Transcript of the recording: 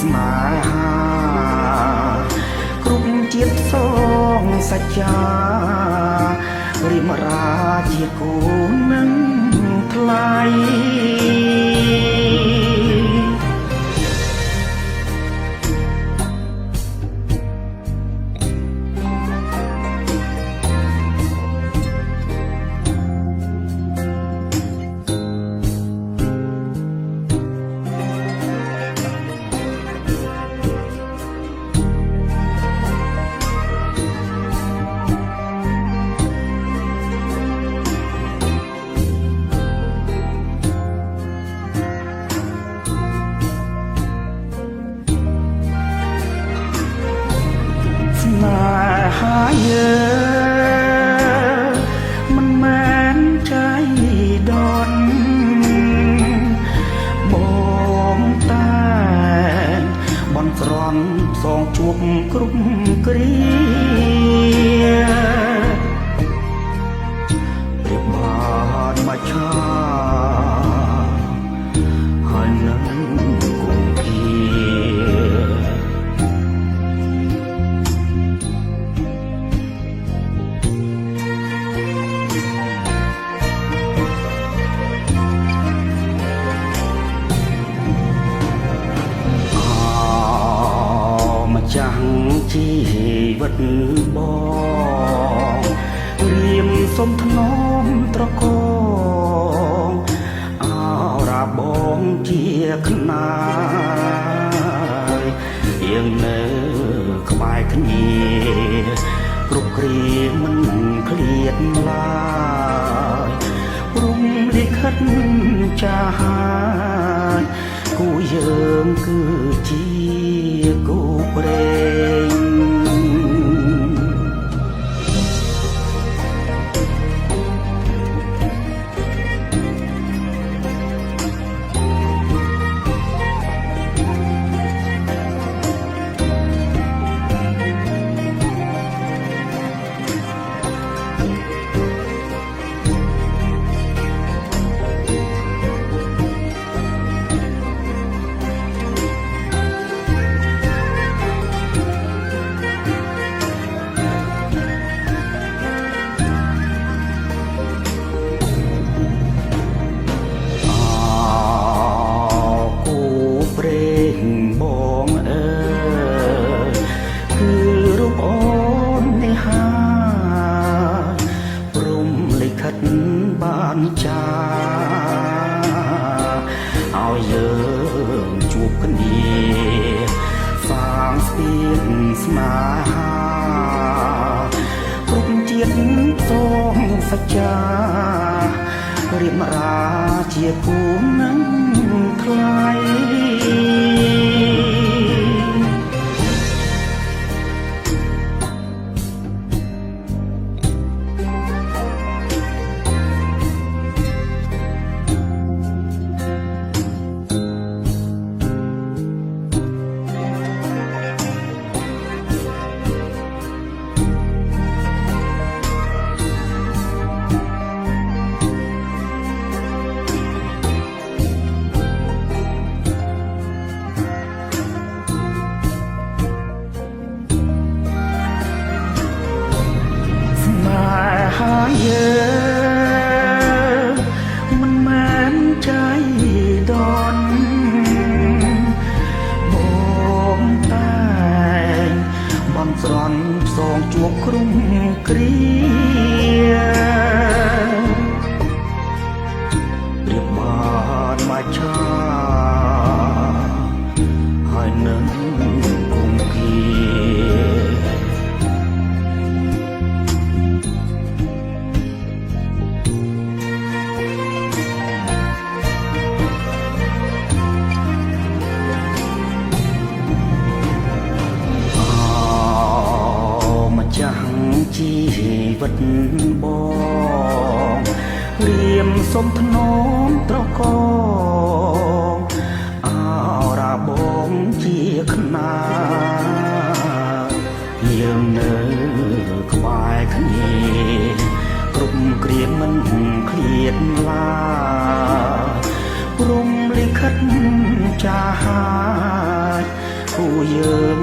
ស្នេហាគ្រប់ជាតិសងសច្ចារិមរាជាគូនឹងថ្លៃស្នេហាយើងមិនមែនใจដន់បងតែបន់ស្រន់សងជួបគ្រប់គ្រាប្រៀបបានមកឆាហើយនឹងគង់គៀចាំងជីវិតបងរៀមសុំធ្នមត្រកងអរាបងជាខ្នាយយើងនៅក្បែរគ្នាគ្រប់គ្រាមិនឃ្លាតឡើយព្រមលិខិតចាស់គូយើងគឺជាគូព្រេងបងអើយគឺរូបអូននេះហើយព្រមលិខិតបានចាឲ្យយើងជួបគ្នាសាងស្ពានស្នេហាគ្រប់ជាតិសងសច្ចារៀបរាជាគូនឹងថ្លៃហើយយើងមិនមែនใจដន់បងតែបន់ស្រន់ផ្សងជួបគ្រប់គ្រាប្រៀបបានមកឆាហើយនឹងគង់គៀចាំងជីវិតបងរៀមសុំធ្នមត្រកងអរាបងជាខ្នាយើងនៅក្បែរគ្នាគ្រប់គ្រាមិនឃ្លាតឡើយព្រមលិខិតចាស់ យើង